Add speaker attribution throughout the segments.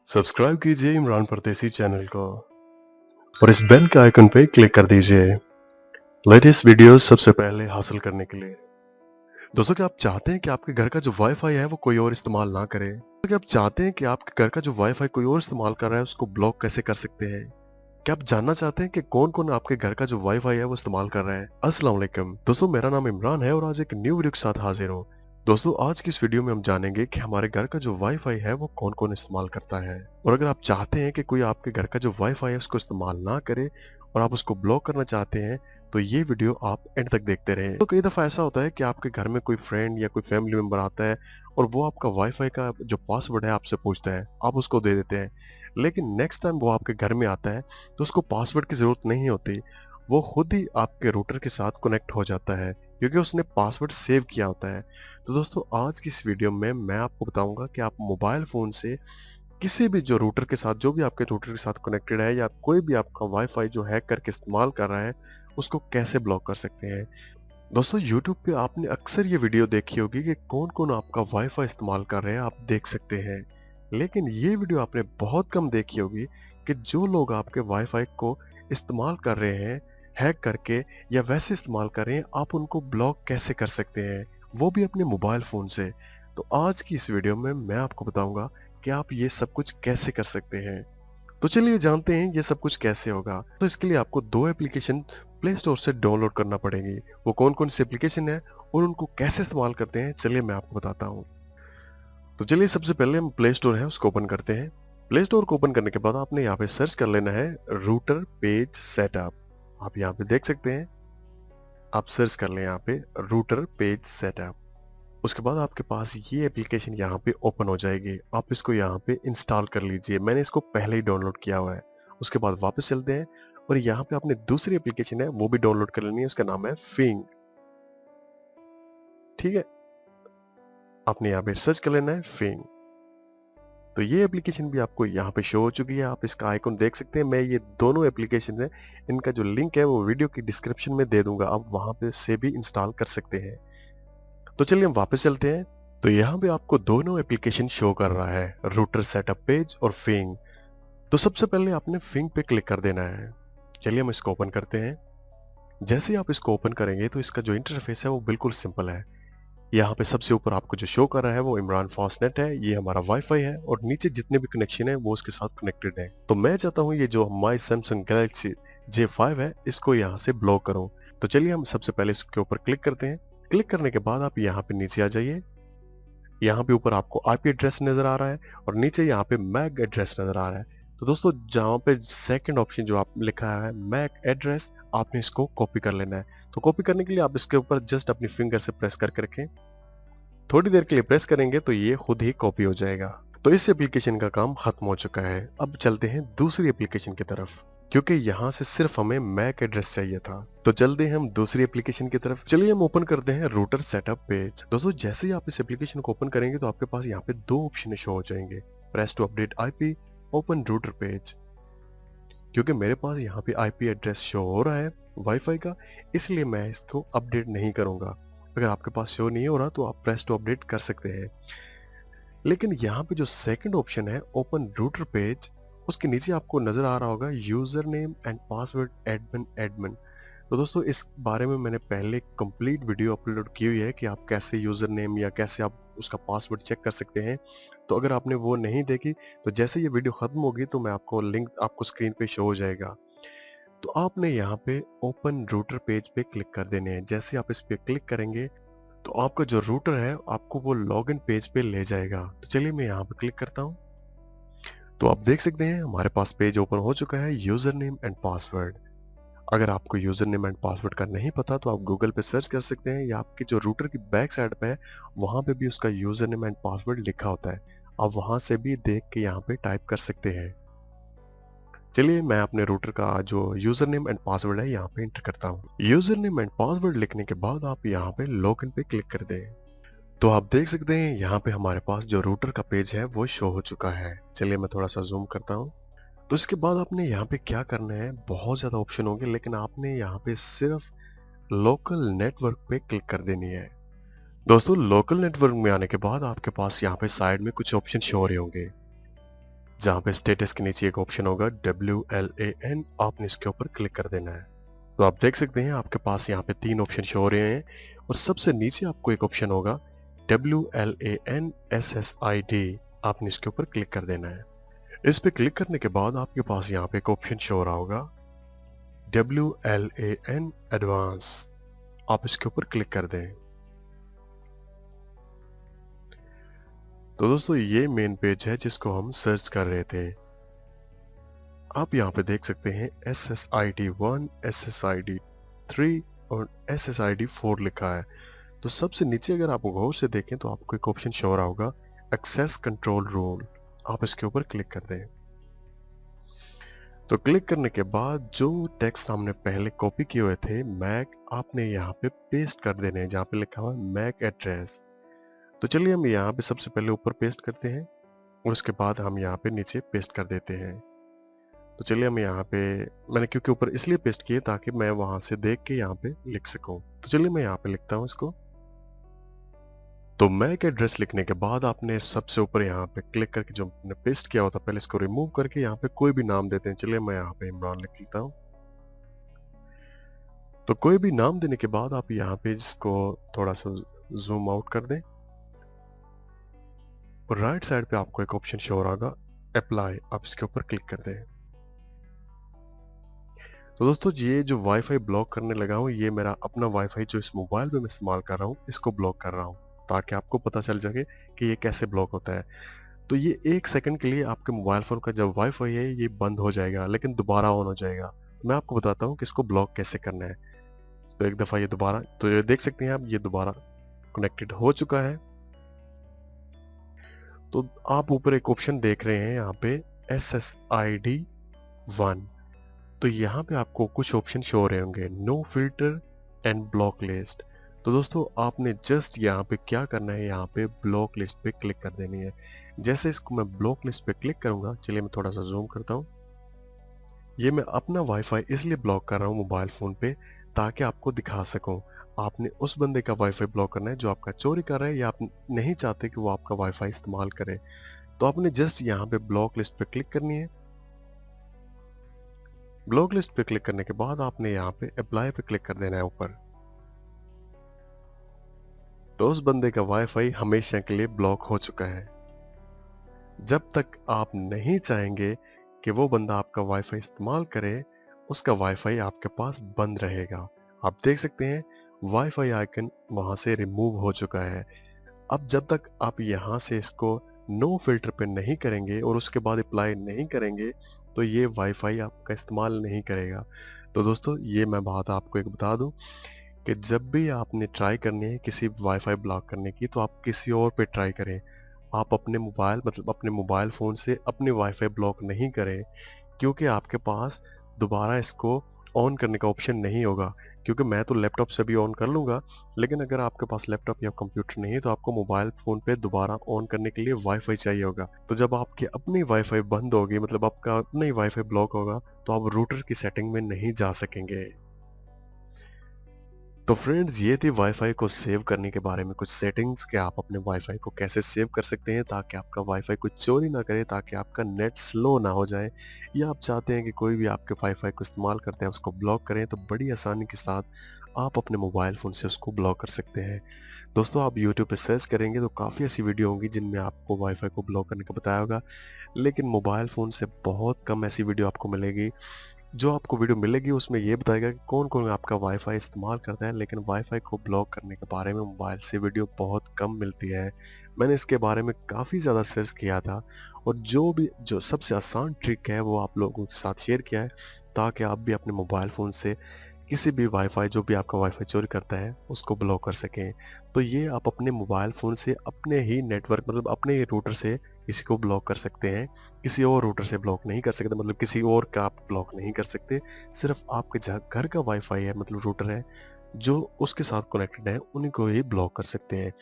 Speaker 1: Subscribe कीजिए इमरान परदेसी channel को और इस बेल के आइकन पे क्लिक कर दीजिए लेटेस्ट वीडियोस सबसे पहले हासिल करने के लिए। दोस्तों, क्या आप चाहते हैं कि आपके घर का जो वाईफाई है वो कोई और इस्तेमाल ना करे? तो क्या आप चाहते हैं कि आपके घर का जो वाईफाई कोई और इस्तेमाल कर रहा है उसको ब्लॉक कैसे कर सकते हैं? क्या आप जानना चाहते हैं कि कौन कौन आपके घर का जो वाईफाई है वो इस्तेमाल कर रहा है? अस्सलाम वालेकुम दोस्तों, मेरा नाम इमरान है और आज एक न्यू वीडियो के साथ हाजिर हूँ। दोस्तों, आज की इस वीडियो में हम जानेंगे कि हमारे घर का जो वाईफाई है वो कौन कौन इस्तेमाल करता है। और अगर आप चाहते हैं कि कोई आपके घर का जो वाईफाई है उसको इस्तेमाल ना करे और आप उसको ब्लॉक करना चाहते हैं, तो ये वीडियो आप एंड तक देखते रहें। तो कई दफा ऐसा होता है कि आपके घर में कोई फ्रेंड या कोई फैमिली मेंबर आता है और वो आपका वाईफाई का जो पासवर्ड है आपसे पूछता है, आप उसको दे देते हैं। लेकिन नेक्स्ट टाइम वो आपके घर में आता है तो उसको पासवर्ड की ज़रूरत नहीं होती। वो खुद ही आपके रूटर के साथ कनेक्ट हो जाता है क्योंकि उसने पासवर्ड सेव किया होता है। तो दोस्तों, आज की इस वीडियो में मैं आपको बताऊंगा कि आप मोबाइल फ़ोन से किसी भी जो रूटर के साथ जो भी आपके रूटर के साथ कनेक्टेड है या कोई भी आपका वाईफाई जो हैक करके इस्तेमाल कर रहा है, उसको कैसे ब्लॉक कर सकते हैं। दोस्तों, यूट्यूब पे आपने अक्सर ये वीडियो देखी होगी कि कौन-कौन आपका वाईफाई इस्तेमाल कर रहे हैं, आप देख सकते हैं। लेकिन ये वीडियो आपने बहुत कम देखी होगी कि जो लोग आपके वाईफाई को इस्तेमाल कर रहे हैं, हैक करके या वैसे इस्तेमाल कर रहे हैं, आप उनको ब्लॉक कैसे कर सकते हैं, वो भी अपने मोबाइल फ़ोन से। तो आज की इस वीडियो में मैं आपको बताऊँगा कि आप ये सब कुछ कैसे कर सकते हैं। तो चलिए जानते हैं ये सब कुछ कैसे होगा। तो इसके लिए आपको 2 एप्लीकेशन प्ले स्टोर से डाउनलोड करना पड़ेगी। वो कौन-कौन सी एप्लीकेशन है और उनको कैसे इस्तेमाल करते हैं, चलिए मैं आपको बताता हूँ। तो चलिए सबसे पहले हम प्ले स्टोर है उसको ओपन करते हैं। प्ले स्टोर को ओपन करने के बाद आपने यहाँ पे सर्च कर लेना है रूटर पेज सेटअप। आप यहाँ पे देख सकते हैं, आप सर्च कर लें यहाँ पे रूटर पेज सेटअप। उसके बाद आपके पास ये एप्लीकेशन यहाँ पे ओपन हो जाएगी। आप इसको यहाँ पे इंस्टॉल कर लीजिए। मैंने इसको पहले ही डाउनलोड किया हुआ है। उसके बाद वापस चलते हैं और यहाँ पे आपने दूसरी एप्लीकेशन है वो भी डाउनलोड कर लेनी है। उसका नाम है फिंग। ठीक है, आपने यहाँ पे सर्च कर लेना है फिंग। तो ये एप्लीकेशन भी आपको यहाँ पे शो हो चुकी है। आप इसका आइकॉन देख सकते हैं। मैं ये दोनों एप्लीकेशन है, इनका जो लिंक है वो वीडियो की डिस्क्रिप्शन में दे दूंगा। आप वहां पे से भी इंस्टॉल कर सकते हैं। तो चलिए हम वापस चलते हैं। तो यहाँ पे आपको दोनों एप्लीकेशन शो कर रहा है, रूटर सेटअप पेज और फिंग। तो सबसे पहले आपने फिंग पे क्लिक कर देना है। चलिए हम इसको ओपन करते हैं। जैसे ही आप इसको ओपन करेंगे तो इसका जो इंटरफेस है वो बिल्कुल सिंपल है। यहाँ पे सबसे ऊपर आपको जो शो कर रहा है वो इमरान फास्टनेट है, ये हमारा वाईफाई है और नीचे जितने भी कनेक्शन है वो उसके साथ कनेक्टेड है। तो मैं चाहता हूँ ये जो माई सैमसंग गैलेक्सी J5 है इसको यहाँ से ब्लॉक करूँ। तो चलिए हम सबसे पहले इसके ऊपर क्लिक करते हैं। क्लिक करने के बाद आप यहाँ पे नीचे आ जाइए। यहाँ पे ऊपर आपको आईपी एड्रेस नजर आ रहा है और नीचे यहाँ पे मैक एड्रेस नजर आ रहा है। तो दोस्तों, जहाँ पे सेकंड ऑप्शन जो आप लिखा है मैक एड्रेस, आपने इसको कॉपी कर लेना है। तो कॉपी करने के लिए आप इसके ऊपर जस्ट अपनी फिंगर से प्रेस करके रखें। थोड़ी देर के लिए प्रेस करेंगे तो ये खुद ही कॉपी हो जाएगा। तो इस एप्लीकेशन का काम खत्म हो चुका है। अब चलते हैं दूसरी एप्लीकेशन की तरफ, क्योंकि यहाँ से सिर्फ हमें मैक एड्रेस चाहिए था। तो चलते हैं हम दूसरी एप्लीकेशन की तरफ। चलिए हम ओपन करते हैं रूटर सेटअप पेज। दोस्तों, जैसे ही आप इस एप्लीकेशन को ओपन करेंगे तो आपके पास यहाँ पे दो ऑप्शन शो हो जाएंगे, press to update IP, open router page. क्योंकि मेरे पास यहाँ पे आईपी एड्रेस शो हो रहा है वाईफाई का, इसलिए मैं इसको अपडेट नहीं करूंगा। अगर आपके पास शो नहीं हो रहा तो आप प्रेस टू अपडेट कर सकते हैं। लेकिन यहाँ पे जो सेकंड ऑप्शन है ओपन रूटर पेज, उसके नीचे आपको नजर आ रहा होगा user name and password admin admin. तो दोस्तों, इस बारे में मैंने पहले कंप्लीट वीडियो अपलोड की हुई है कि आप कैसे यूजर नेम या कैसे आप उसका पासवर्ड चेक कर सकते हैं। तो अगर आपने वो नहीं देखी तो जैसे ये वीडियो खत्म होगी तो मैं आपको लिंक आपको स्क्रीन पे शो हो जाएगा। तो आपने यहाँ पे ओपन रूटर पेज पे क्लिक कर देने हैं। जैसे आप इस पे क्लिक करेंगे तो आपका जो रूटर है आपको वो लॉगिन पेज पे ले जाएगा। तो चलिए मैं यहाँ पे क्लिक करता हूँ। तो आप देख सकते हैं हमारे पास पेज ओपन हो चुका है, यूजर नेम एंड पासवर्ड। अगर आपको यूजर नेम एंड पासवर्ड का नहीं पता तो आप गूगल पे सर्च कर सकते हैं या आपके जो रूटर की बैक साइड पे है वहां पे भी उसका यूजर नेम एंड पासवर्ड लिखा होता है। आप वहां से भी देख के यहाँ पे टाइप कर सकते हैं। चलिए मैं अपने रूटर का जो यूजर नेम एंड पासवर्ड है यहाँ पे एंटर करता हूँ। यूजर नेम एंड पासवर्ड लिखने के बाद आप यहाँ पे लॉगिन पे क्लिक कर दें। तो आप देख सकते हैं यहाँ पे हमारे पास जो रूटर का पेज है वो शो हो चुका है। चलिए मैं थोड़ा सा जूम करता हूँ। तो इसके बाद आपने यहाँ पे क्या करना है, बहुत ज्यादा ऑप्शन होंगे लेकिन आपने यहाँ पे सिर्फ लोकल नेटवर्क पे क्लिक कर देनी है। दोस्तों, लोकल नेटवर्क में आने के बाद आपके पास यहाँ पे साइड में कुछ ऑप्शन शो हो रहे होंगे। जहाँ पे स्टेटस के नीचे एक ऑप्शन होगा WLAN, आपने इसके ऊपर क्लिक कर देना है। तो आप देख सकते हैं आपके पास यहाँ पे 3 ऑप्शन शो हो रहे हैं और सबसे नीचे आपको एक ऑप्शन होगा WLAN SSID, आपने इसके ऊपर क्लिक कर देना है। इस पे क्लिक करने के बाद आपके पास यहाँ पे एक ऑप्शन शो हो रहा होगा WLAN एडवांस, आप इसके ऊपर क्लिक कर दें। तो दोस्तों ये मेन पेज है जिसको हम सर्च कर रहे थे। आप यहाँ पे देख सकते हैं SSID 1, SSID 3 और SSID 4 लिखा है। तो सबसे नीचे अगर आप गौर से देखें तो आपको एक ऑप्शन शो हो रहा होगा एक्सेस कंट्रोल रूल, आप इसके ऊपर क्लिक कर दें। तो क्लिक करने के बाद जो टेक्स्ट हमने पहले कॉपी किए हुए थे मैक, आपने यहाँ पे पेस्ट कर देने हैं जहाँ पे लिखा हुआ है मैक एड्रेस। तो चलिए हम यहाँ पे सबसे पहले ऊपर पेस्ट करते हैं और उसके बाद हम यहाँ पे नीचे पेस्ट कर देते हैं। तो चलिए हम यहाँ पे, मैंने क्योंकि ऊपर इसलिए पेस्ट किए ताकि मैं वहां से देख के यहाँ पे लिख सकूं। तो चलिए मैं यहाँ पे लिखता हूँ इसको। तो मैक एड्रेस लिखने के बाद आपने सबसे ऊपर यहाँ पे क्लिक करके जो आपने पेस्ट किया होता पहले इसको रिमूव करके यहाँ पे कोई भी नाम देते हैं। चलिए मैं यहाँ पे इमरान लिख लेता हूँ। तो कोई भी नाम देने के बाद आप यहाँ पे इसको थोड़ा सा जूम आउट कर दें और राइट साइड पे आपको एक ऑप्शन शो हो रहा होगा अप्लाई, आप इसके ऊपर क्लिक कर दें। तो दोस्तों ये जो वाईफाई ब्लॉक करने लगा हूँ ये मेरा अपना वाईफाई जो इस मोबाइल पे मैं इस्तेमाल कर रहा हूँ इसको ब्लॉक कर रहा हूँ, ताकि आपको पता चल सके कि ये कैसे ब्लॉक होता है। तो ये 1 सेकंड के लिए आपके मोबाइल फोन का जो वाईफाई है ये बंद हो जाएगा लेकिन दोबारा ऑन हो जाएगा। तो मैं आपको बताता हूँ कि इसको ब्लॉक कैसे करना है। तो एक दफा ये दोबारा, तो ये देख सकते हैं आप ये दोबारा कनेक्टेड हो चुका है। तो आप ऊपर एक ऑप्शन देख रहे हैं यहाँ पे SSID 1, तो यहाँ पे आपको कुछ ऑप्शन शो हो रहे होंगे no filter and block list. तो दोस्तों आपने जस्ट यहाँ पे क्या करना है, यहाँ पे ब्लॉक लिस्ट पे क्लिक कर देनी है। जैसे इसको मैं ब्लॉक लिस्ट पे क्लिक करूंगा, चलिए मैं थोड़ा सा जूम करता हूँ। ये मैं अपना वाईफाई इसलिए ब्लॉक कर रहा हूँ मोबाइल फोन पे ताकि आपको दिखा सकूं। आपने उस बंदे का वाईफाई ब्लॉक करना है जो आपका चोरी कर रहा है या आप नहीं चाहते कि वो आपका वाईफाई इस्तेमाल करे। तो आपने जस्ट यहाँ पे ब्लॉक लिस्ट पे क्लिक करनी है। ब्लॉक लिस्ट पे क्लिक करने के बाद आपने यहाँ पे अप्लाई पे क्लिक कर देना है ऊपर। तो उस बंदे का वाईफाई हमेशा के लिए ब्लॉक हो चुका है। जब तक आप नहीं चाहेंगे कि वो बंदा आपका वाईफाई इस्तेमाल करे, उसका वाईफाई आपके पास बंद रहेगा। आप देख सकते हैं वाईफाई आइकन वहां से रिमूव हो चुका है। अब जब तक आप यहाँ से इसको नो फिल्टर पे नहीं करेंगे और उसके बाद अप्लाई नहीं करेंगे तो ये वाईफाई आपका इस्तेमाल नहीं करेगा। तो दोस्तों ये मैं बात आपको एक बता दूं कि जब भी आपने ट्राई करनी है किसी वाईफाई ब्लॉक करने की तो आप किसी और पे ट्राई करें। आप अपने मोबाइल मतलब अपने मोबाइल फ़ोन से अपने वाईफाई ब्लॉक नहीं करें, क्योंकि आपके पास दोबारा इसको ऑन करने का ऑप्शन नहीं होगा। क्योंकि मैं तो लैपटॉप से भी ऑन कर लूँगा, लेकिन अगर आपके पास लैपटॉप या कंप्यूटर नहीं है तो आपको मोबाइल फ़ोन पे दोबारा ऑन करने के लिए वाईफाई चाहिए होगा। तो जब आपकी अपनी वाईफाई बंद होगी, मतलब आपका अपना ही वाईफाई ब्लॉक होगा, तो आप रूटर की सेटिंग में नहीं जा सकेंगे। तो फ्रेंड्स ये थी वाईफाई को सेव करने के बारे में कुछ सेटिंग्स कि आप अपने वाईफाई को कैसे सेव कर सकते हैं ताकि आपका वाईफाई कुछ चोरी ना करे, ताकि आपका नेट स्लो ना हो जाए, या आप चाहते हैं कि कोई भी आपके वाईफाई को इस्तेमाल करते हैं उसको ब्लॉक करें, तो बड़ी आसानी के साथ आप अपने मोबाइल फ़ोन से उसको ब्लॉक कर सकते हैं। दोस्तों आप यूट्यूब पे सर्च करेंगे तो काफ़ी ऐसी वीडियो होंगी जिनमें आपको वाईफाई को ब्लॉक करने का बताया होगा, लेकिन मोबाइल फ़ोन से बहुत कम ऐसी वीडियो आपको मिलेगी। जो आपको वीडियो मिलेगी उसमें ये बताएगा कि कौन-कौन आपका वाईफाई इस्तेमाल करता है, लेकिन वाईफाई को ब्लॉक करने के बारे में मोबाइल से वीडियो बहुत कम मिलती है। मैंने इसके बारे में काफ़ी ज़्यादा सर्च किया था और जो सबसे आसान ट्रिक है वो आप लोगों के साथ शेयर किया है, ताकि आप भी अपने मोबाइल फ़ोन से किसी भी वाईफाई जो भी आपका वाईफाई चोरी करता है उसको ब्लॉक कर सकें। तो ये आप अपने मोबाइल फ़ोन से अपने ही नेटवर्क मतलब अपने ही रूटर से किसी को ब्लॉक कर सकते हैं। किसी और रूटर से ब्लॉक नहीं कर सकते, मतलब किसी और का आप ब्लॉक नहीं कर सकते। सिर्फ आपके जहाँ घर का वाईफाई है मतलब रूटर है जो उसके साथ कनेक्टेड है उन्हीं को ही ब्लॉक कर सकते हैं।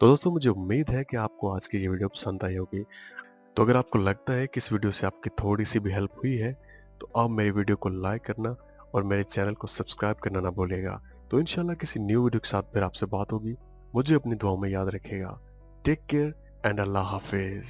Speaker 1: तो दोस्तों मुझे उम्मीद है कि आपको आज की ये वीडियो पसंद आई होगी। तो अगर आपको लगता है कि इस वीडियो से आपकी थोड़ी सी भी हेल्प हुई है तो आप मेरी वीडियो को लाइक करना और मेरे चैनल को सब्सक्राइब करना ना भूलिएगा। तो इंशाल्लाह किसी न्यू वीडियो के साथ फिर आपसे बात होगी। मुझे अपनी दुआओं में याद रखिएगा। टेक केयर एंड अल्लाह हाफिज।